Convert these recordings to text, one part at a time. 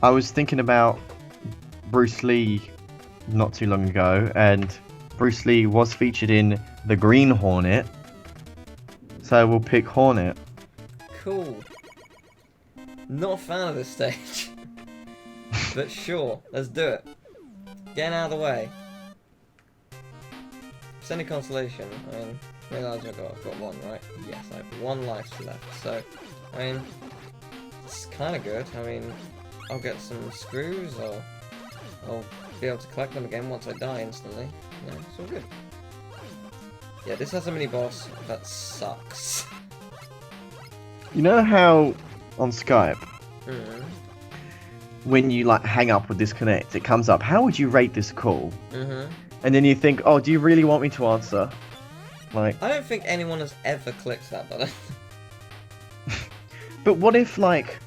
I was thinking about Bruce Lee not too long ago, and Bruce Lee was featured in The Green Hornet, so we'll pick Hornet. Cool. Not a fan of this stage. But sure, let's do it. Getting out of the way. It's any consolation. I mean, realize I've got one, right? Yes, I have one life left. So, I mean, it's kind of good. I mean, I'll get some screws, or I'll be able to collect them again once I die instantly. Yeah, it's all good. Yeah, this has a mini boss that sucks. You know how on Skype, Mm. when you like hang up or disconnect, it comes up, how would you rate this call? Mhm. And then you think, oh, do you really want me to answer? Like, I don't think anyone has ever clicked that button. but what if like,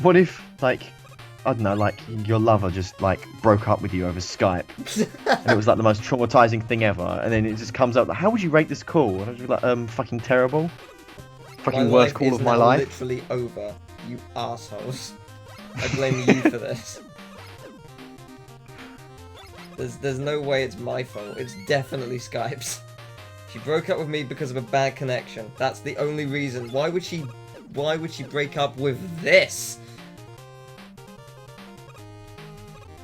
what if like, I don't know, like your lover just like broke up with you over Skype, and it was like the most traumatizing thing ever, and then it just comes up, like, how would you rate this call? And I was like, fucking terrible, fucking worst call of my life. Literally over, you assholes. I blame you for this. There's no way it's my fault. It's definitely Skype's. She broke up with me because of a bad connection. That's the only reason. Why would she break up with this?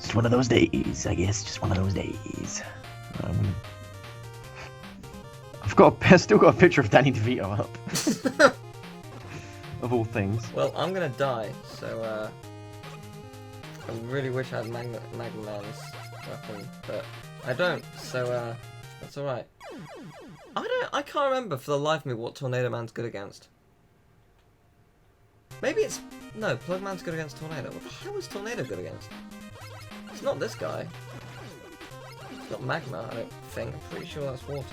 Just one of those days, I guess. Just one of those days. I've still got a picture of Danny DeVito up. Of all things. Well, I'm gonna die, so I really wish I had Magma Man's weapon, but I don't. So that's all right. I can't remember for the life of me what Tornado Man's good against. Maybe it's no. Plug Man's good against Tornado. What the hell is Tornado good against? It's not this guy. It's not magma, I don't think. I'm pretty sure that's water.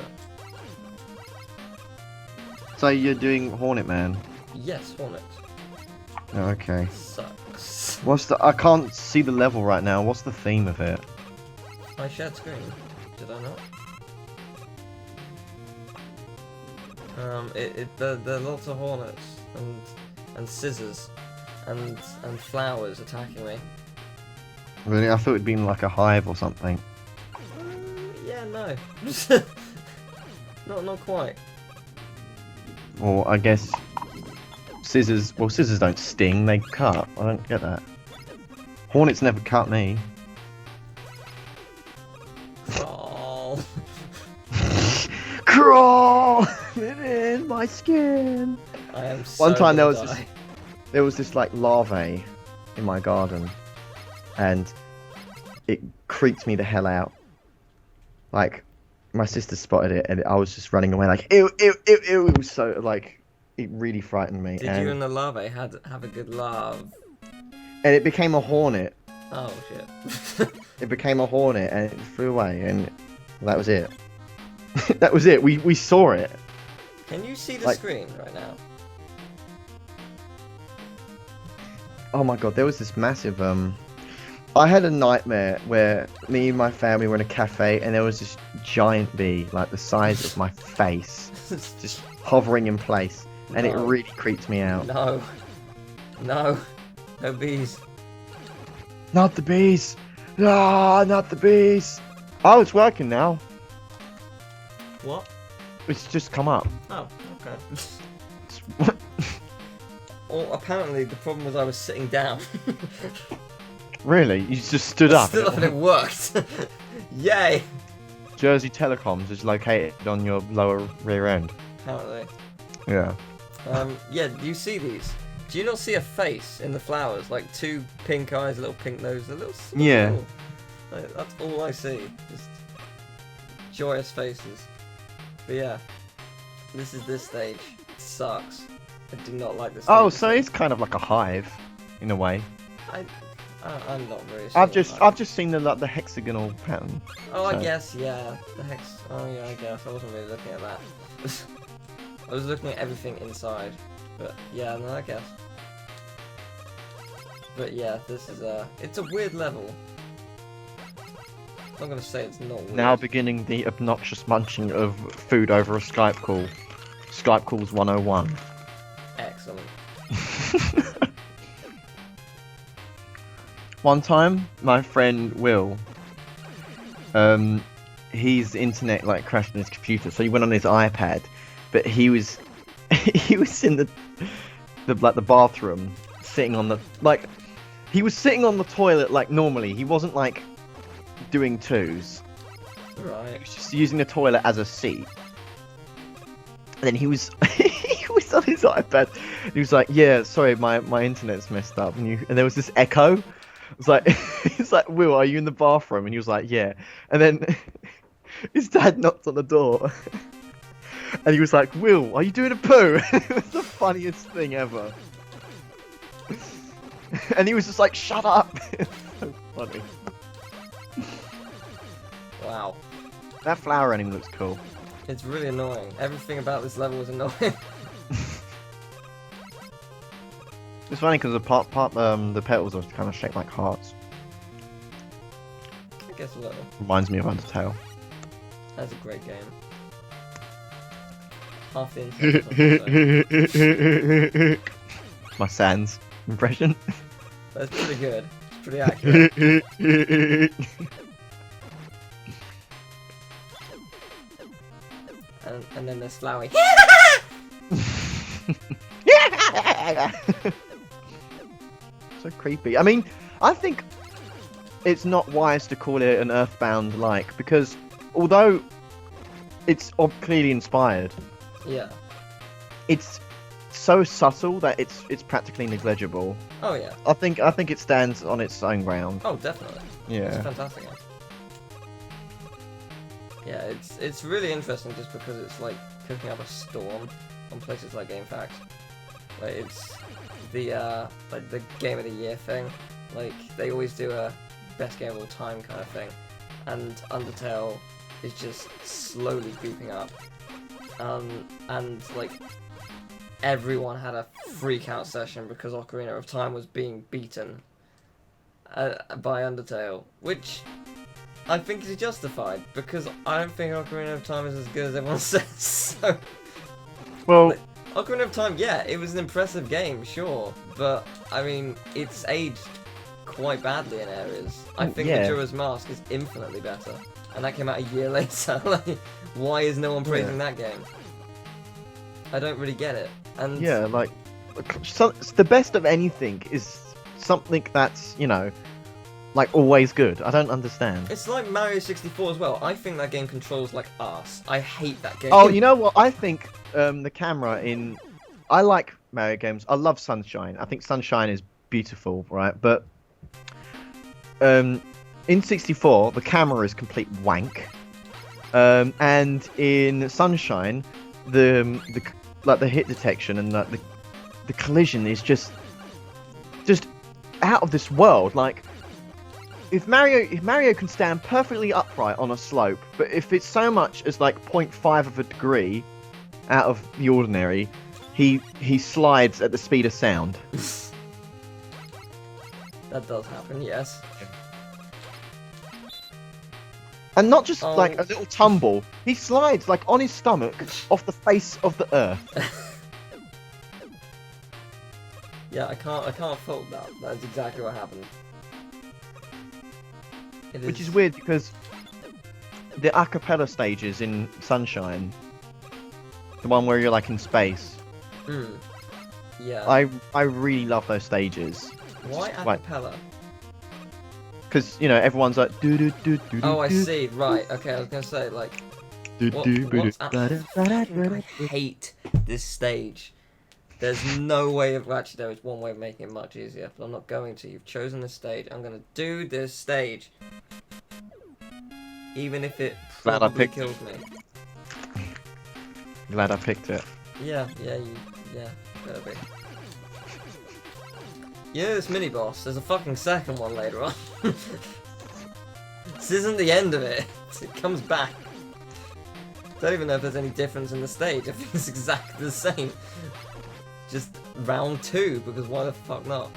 So you're doing Hornet Man? Yes, Hornet. Okay. Sucks. I can't see the level right now. What's the theme of it? I shared screen. Did I not? There are lots of hornets and scissors and flowers attacking me. Really? I thought it'd been like a hive or something. Yeah, no. not quite. Or I guess scissors. Well, scissors don't sting; they cut. I don't get that. Hornets never cut me. Crawl. Crawl in my skin. I am so One time gonna die. there was this like larvae in my garden, and it creeped me the hell out. Like, my sister spotted it, and I was just running away like, ew, ew, ew, ew. It was so, like, it really frightened me. Did you and the larvae have a good love? And it became a hornet. Oh shit. It became a hornet, and it flew away, and that was it. That was it. We saw it. Can you see the Like- screen right now? Oh my god, there was this massive, I had a nightmare where me and my family were in a cafe, and there was this giant bee, like the size of my face, just hovering in place, and it No. really creeped me out. No. No. No bees. Not the bees! Ah, not the bees! Oh, it's working now. What? It's just come up. Oh, okay. Well, apparently the problem was I was sitting down. Really? You just stood up? Stood up and it worked. Yay! Jersey Telecoms is located on your lower rear end. Apparently. Yeah. Yeah, do you see these? Do you not see a face in the flowers? Like two pink eyes, a little pink nose, a little... Yeah. Like, that's all I see. Just joyous faces. But yeah. This is this stage. It sucks. I do not like this stage. Oh, so it's kind of like a hive, in a way. I'm not very I've sure. just seen the hexagonal pattern. Oh, I so- guess, yeah. The hex... Oh, yeah, I guess. I wasn't really looking at that. I was looking at everything inside. But, yeah, no, I guess. But, yeah, this is it's a weird level. I'm not gonna say it's not weird. Now beginning the obnoxious munching of food over a Skype call. Skype calls 101. Excellent. One time, my friend Will, his internet like crashed on his computer, so he went on his iPad, but he was he was in the bathroom, sitting on the he was sitting on the toilet like normally. He wasn't like doing twos. He Right. was just using the toilet as a seat. And then he was he was on his iPad. And he was like, "Yeah, sorry, my internet's messed up." And there was this echo. It was like he's like, "Will, are you in the bathroom?" And he was like, "Yeah." And then his dad knocked on the door. And he was like, "Will, are you doing a poo?" It was the funniest thing ever. And he was just like, "Shut up!" It's so funny. Wow. That flower ending looks cool. It's really annoying. Everything about this level is annoying. It's funny because the petals are kind of shaped like hearts. I guess a little. Reminds me of Undertale. That's a great game. Half the internet. My Sans impression. That's pretty good. It's pretty accurate. And then there's Flowey. So creepy. I mean, I think it's not wise to call it an Earthbound like, because although it's clearly inspired, Yeah. it's so subtle that it's practically negligible. Oh yeah. I think it stands on its own ground. Oh definitely. It's Yeah. a fantastic game. Yeah, it's really interesting just because it's like cooking up a storm on places like GameFAQs. Like it's the like the game of the year thing. Like they always do a best game of all time kind of thing, and Undertale is just slowly creeping up. And like everyone had a freak out session because Ocarina of Time was being beaten by Undertale, which I think is justified because I don't think Ocarina of Time is as good as everyone says. So, Well, like, Ocarina of Time, yeah, it was an impressive game, sure, but I mean, it's aged quite badly in areas. I think yeah. Majora's Mask is infinitely better, and that came out a year later. Like, why is no one praising that game? I don't really get it. And yeah, like the best of anything is something that's, you know, like always good. I don't understand. it's like Mario 64 as well. I think that game controls like arse. I hate that game. Oh, you know what? I think the camera in... I like Mario games. I love Sunshine. I think Sunshine is beautiful, right? But in 64, the camera is complete wank. And in Sunshine, the hit detection and the collision is just out of this world. Like, if Mario can stand perfectly upright on a slope, but if it's so much as like 0.5 of a degree out of the ordinary, he slides at the speed of sound. That does happen, yes. And not just Oh. like a little tumble, he slides like on his stomach off the face of the earth. Yeah, I can't fault that. That's exactly what happened. Which is weird because the a cappella stages in Sunshine, the one where you're like in space, Yeah. I really love those stages. Why a like- cappella? Because, you know, everyone's like do do do do. Oh, I see. Right. Okay, I was gonna say like, what's I hate this stage. There's no way of... Actually, there is one way of making it much easier, but I'm not going to. You've chosen this stage. I'm going to do this stage. Even if it Glad I probably picked kills me. Glad I picked it. Yeah, better be. You know this mini-boss? There's a fucking second one later on. This isn't the end of it. It comes back. Don't even know if there's any difference in the stage. I think it's exactly the same. Just round 2, because why the fuck not?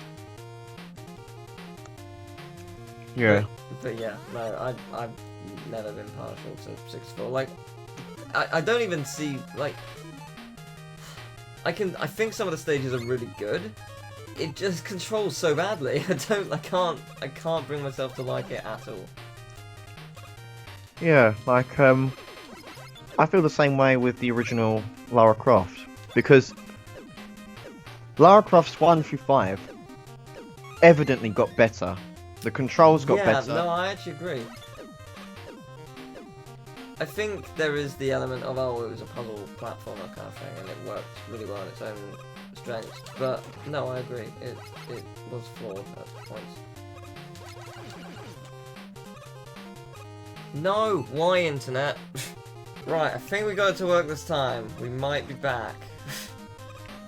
Yeah. But yeah, no, I've never been partial to 64. Like, I don't even see, like... I think some of the stages are really good, it just controls so badly. I can't bring myself to like it at all. Yeah, like I feel the same way with the original Lara Croft because Lara Croft's 1 through 5 evidently got better. The controls got better. Yeah, no, I actually agree. I think there is the element of, oh, it was a puzzle platformer kind of thing, and it worked really well on its own strengths. But no, I agree. It was flawed at points. No, why internet? Right, I think we got it to work this time. We might be back.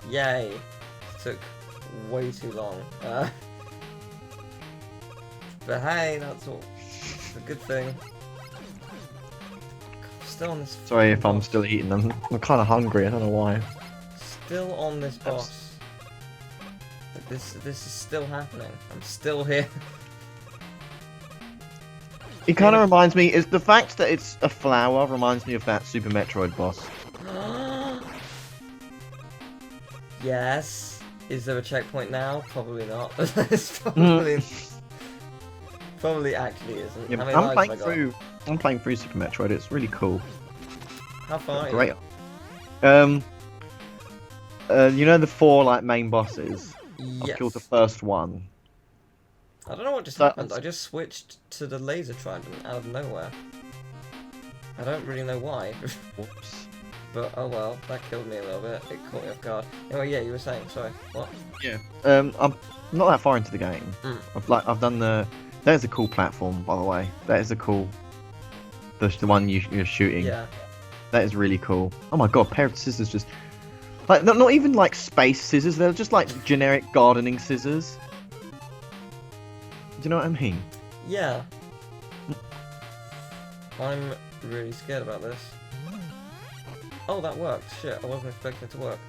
Yay! It took way too long. But hey, that's all. It's a good thing. Still on this. Sorry if I'm still eating them. I'm kind of hungry. I don't know why. Still on this boss. This is still happening. I'm still here. It kind of reminds me. Is the fact that it's a flower reminds me of that Super Metroid boss. Yes. Is there a checkpoint now? Probably not. It's probably actually isn't. Yeah, How many lives have I got? I'm playing through Super Metroid. It's really cool. How far? Great. You know the 4 like main bosses. Yes. I've killed the first one. I don't know what just happened. I just switched to the laser trident out of nowhere. I don't really know why. Whoops. But oh well, that killed me a little bit. It caught me off guard. Anyway, yeah, you were saying. Sorry. What? Yeah. I'm not that far into the game. Mm. I've done the. That is a cool platform, by the way. That is a cool. The one you're shooting. Yeah. That is really cool. Oh my god, pair of scissors just. Like not even like space scissors. They're just like generic gardening scissors. Do you know what I mean? Yeah. I'm really scared about this. Oh, that worked. Shit, I wasn't expecting it to work.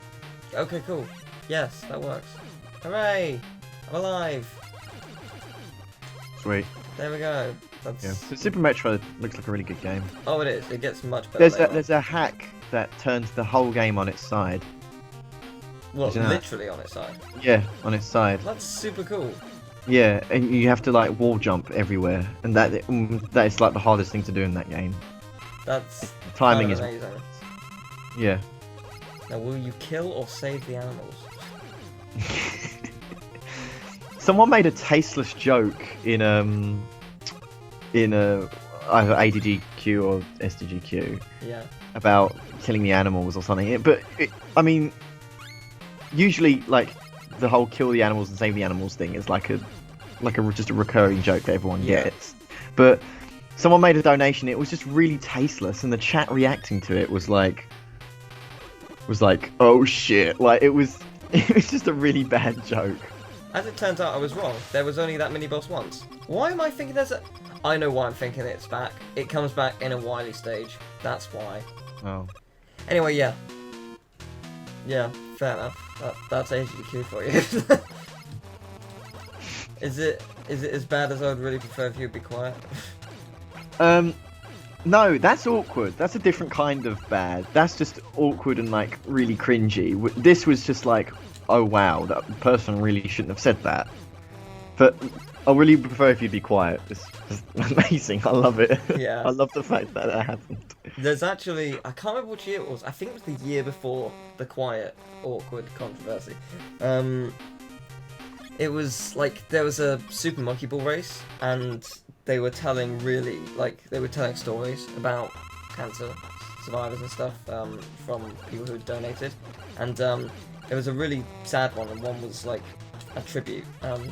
Okay, cool. Yes, that works. Hooray! I'm alive! Sweet. There we go. That's... Yeah. So Super Metroid looks like a really good game. Oh, it is. It gets much better. There's a hack that turns the whole game on its side. Well, literally on its side. Yeah, on its side. That's super cool. Yeah, and you have to like wall jump everywhere, and that is like the hardest thing to do in that game. That's Timing is amazing. Yeah. Now, will you kill or save the animals? Someone made a tasteless joke in either ADGQ or SDGQ. Yeah. About killing the animals or something. But I mean, usually like the whole kill the animals and save the animals thing is like a just a recurring joke that everyone gets. But someone made a donation. It was just really tasteless, and the chat reacting to it was like, oh shit! Like it was just a really bad joke. As it turns out, I was wrong. There was only that mini boss once. Why am I thinking there's a... I know why I'm thinking it's back. It comes back in a Wily stage. That's why. Oh. Anyway, yeah. Yeah, fair enough. That's HDQ for you. Is it as bad as I would really prefer if you'd be quiet? No, that's awkward. That's a different kind of bad. That's just awkward and like really cringy. This was just like, oh wow, that person really shouldn't have said that. But I really prefer if you'd be quiet. It's amazing. I love it. Yeah. I love the fact that that happened. There's actually, I can't remember which year it was. I think it was the year before the quiet, awkward controversy. It was like there was a Super Monkey Ball race, and they were telling stories about cancer survivors and stuff from people who had donated, and it was a really sad one, and one was like a tribute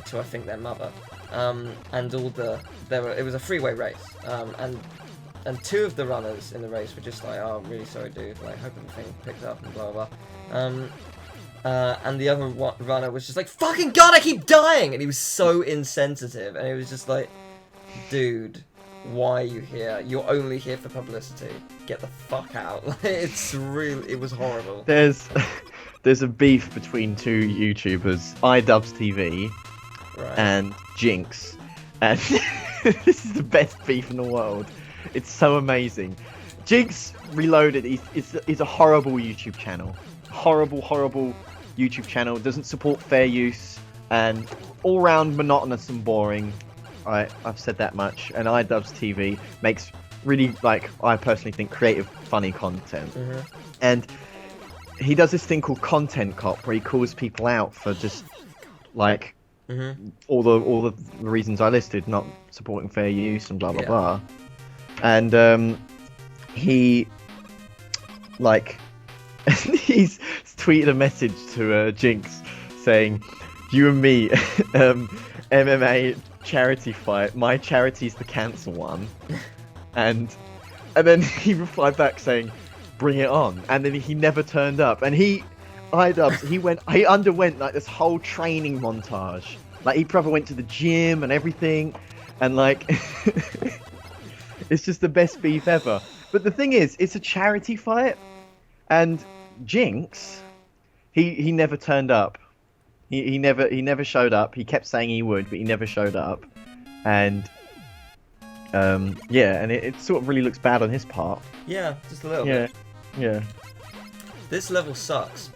to I think their mother, and it was a freeway race, and two of the runners in the race were just like, oh, I'm really sorry, dude, like hope everything picks up and blah blah blah. And the other runner was just like, fucking god, I keep dying! And he was so insensitive, and it was just like, dude, why are you here? You're only here for publicity. Get the fuck out. It was horrible. There's a beef between two YouTubers, iDubbbz TV and Jinx, and this is the best beef in the world. It's so amazing. Jinx Reloaded is a horrible YouTube channel. Horrible YouTube channel. Doesn't support fair use. and all round monotonous and boring. I've said that much. And iDubbbz TV makes really, like, I personally think, creative, funny content. And he does this thing called Content Cop, where he calls people out for just, like, all the reasons I listed, not supporting fair use and blah blah blah. And he, like, he's tweeted a message to Jinx saying, "You and me, MMA charity fight. My charity's the cancer one." And then he replied back saying, "Bring it on." And then he never turned up. And iDubbbz, he underwent like this whole training montage. Like, he probably went to the gym and everything. And like, it's just the best beef ever. But the thing is, it's a charity fight. And Jinx, he never turned up. He never showed up. He kept saying he would, but he never showed up. And yeah, and it sort of really looks bad on his part. Yeah, just a little bit. Yeah. This level sucks.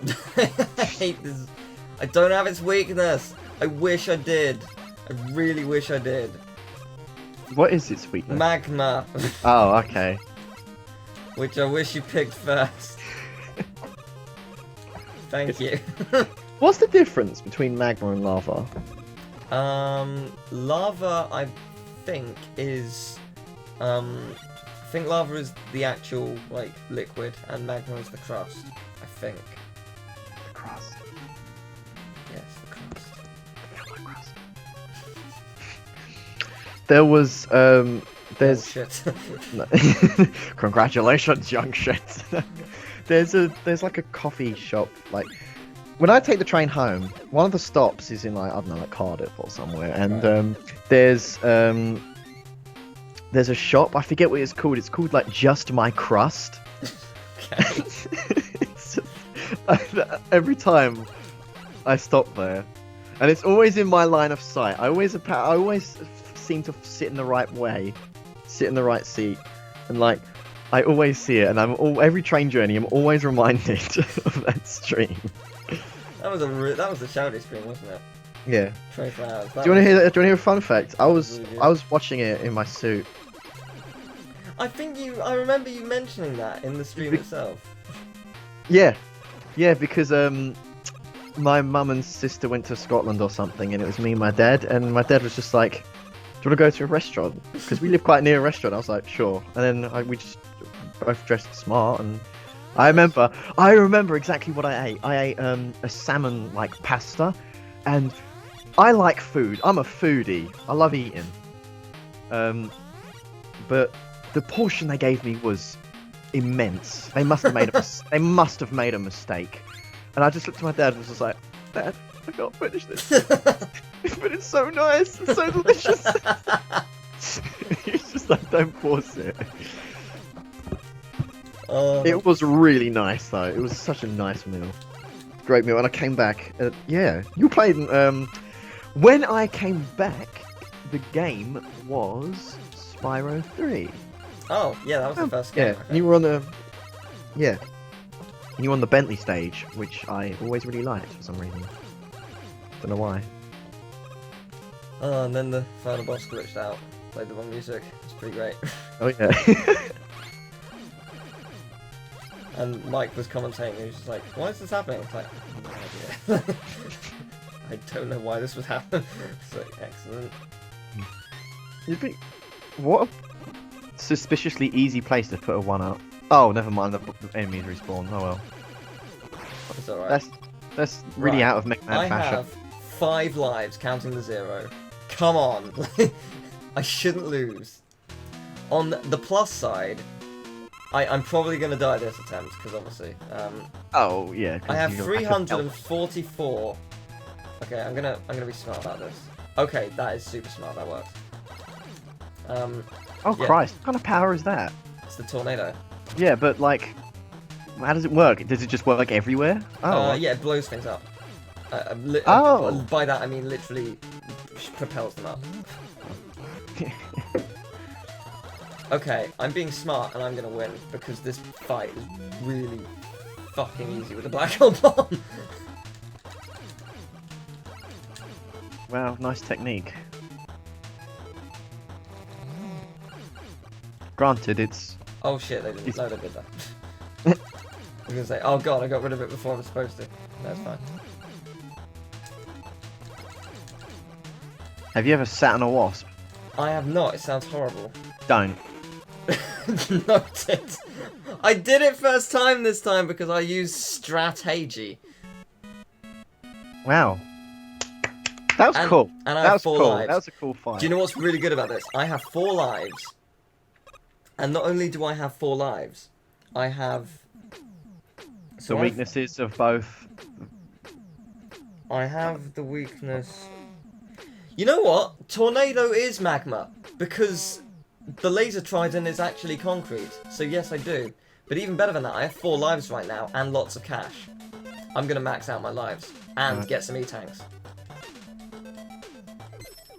I hate this. I don't have its weakness. I wish I did. I really wish I did. What is its weakness? Magma. Oh, okay. Which I wish you picked first. Thank you. What's the difference between magma and lava? Lava, I think, is... I think lava is the actual, like, liquid, and magma is the crust. I think. The crust. Yes, the crust. I feel like crust. There was, there's... Shit. Congratulations, young shit. There's like a coffee shop, like... When I take the train home, one of the stops is in, like, I don't know, like Cardiff or somewhere, and there's a shop, I forget what it's called like Just My Crust. Okay. It's just, every time I stop there, and it's always in my line of sight. I always seem to sit in the right way, sit in the right seat, and like, I always see it, and every train journey I'm always reminded of that stream. That was a shouty stream, wasn't it? Yeah. 24 hours. Do you want to hear a fun fact? I was watching it in my suit. I remember you mentioning that in the stream itself. Yeah, because my mum and sister went to Scotland or something, and it was me and my dad was just like, "Do you want to go to a restaurant?" Because we live quite near a restaurant. I was like, "Sure," and then we just both dressed smart, and I remember exactly what I ate. I ate a salmon like pasta, and I like food. I'm a foodie. I love eating. But the portion they gave me was immense. They must have made a mistake. And I just looked at my dad and was just like, "Dad, I can't finish this." But it's so nice. It's so delicious. He's just like, "Don't force it." It was really nice though. It was such a nice meal. Great meal. And I came back. Yeah, you played. When I came back, the game was Spyro 3. Oh, yeah, that was the first game. Yeah, and you were on the... Yeah. And you were on the Bentley stage, which I always really liked for some reason. Don't know why. Oh, and then the final boss glitched out. Played the wrong music. It's pretty great. Oh, yeah. And Mike was commentating, and he was just like, "Why is this happening?" It's like, "No idea." I don't know why this would happen. It's like, excellent. You'd be... What a suspiciously easy place to put a 1-up. Oh, never mind, the enemies respawn. Oh well. It's alright. That's really out of Mech Man fashion. I have 5 lives, counting the 0. Come on! I shouldn't lose. On the plus side, I'm probably going to die this attempt, because obviously... oh, yeah. I have 344... Okay, I'm gonna be smart about this. Okay, that is super smart, that works. Oh, yeah. Christ, what kind of power is that? It's the tornado. Yeah, but, like, how does it work? Does it just work everywhere? Oh. Yeah, it blows things up. By that, I mean literally propels them up. Okay, I'm being smart and I'm gonna win, because this fight is really fucking easy with the black hole bomb. Wow, nice technique. Granted, it's... Oh shit, they didn't. It's- No, they did that. I was gonna say, oh god, I got rid of it before I was supposed to. That's fine. Have you ever sat on a wasp? I have not. It sounds horrible. Don't. Noted. I did it first time this time because I used strategy. Wow. That was cool. And I That have was 4 cool. lives. That was a cool fight. Do you know what's really good about this? I have 4 lives. And not only do I have 4 lives, I have... The weaknesses of both... I have the weakness... You know what? Tornado is magma. Because the laser trident is actually concrete. So yes, I do. But even better than that, I have 4 lives right now and lots of cash. I'm going to max out my lives. And Right. get some E-tanks.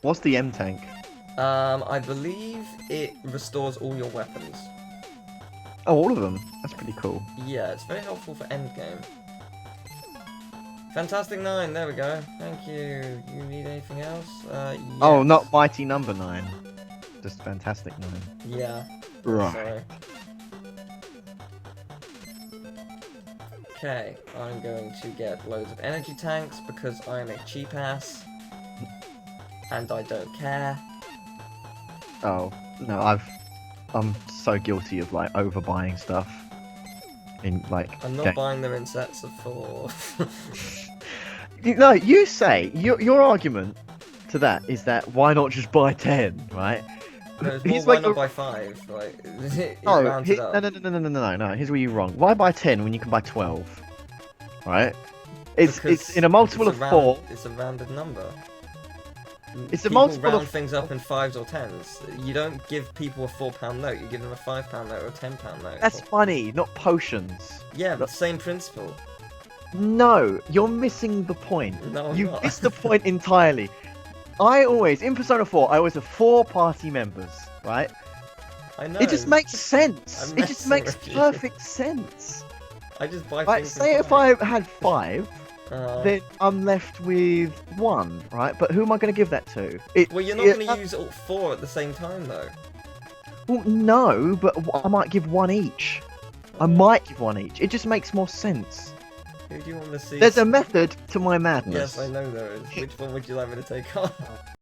What's the M-tank? I believe it restores all your weapons. Oh, all of them. That's pretty cool. Yeah, it's very helpful for endgame. Fantastic 9, there we go. Thank you. You need anything else? Yes. Oh, not Mighty Number 9. Just Fantastic 9. Yeah. Right. Sorry. Okay, I'm going to get loads of energy tanks because I'm a cheap ass. And I don't care. Oh, no, I'm so guilty of, like, overbuying stuff. In, like... I'm not buying them in sets of 4. No, you say, your argument to that is that why not just buy 10, right? No, it's He's more, why like not a- buy 5? Like, it No, rounds it up. no, here's where you're wrong. Why buy 10 when you can buy 12? Right? It's Because in a multiple it's of 4. It's a rounded number. It's a People multiple round of... things up in 5s or 10s. You don't give people a £4 note, you give them a £5 note or a £10 note. That's money, not potions. Yeah, but same principle. No, you're missing the point. No, I'm You not. missed the point entirely. I always, in Persona 4, I always have 4 party members, right? I know. It just makes sense. I'm It just messing makes with you. perfect sense. I just buy Like, things. say if I had 5, Uh, then I'm left with 1, right? But who am I going to give that to? well, you're not going to use all 4 at the same time, though. Well, no, but I might give 1 each. I might give 1 each. It just makes more sense. Who do you want to see? There's a method to my madness. Yes, I know there is. Which one would you like me to take on?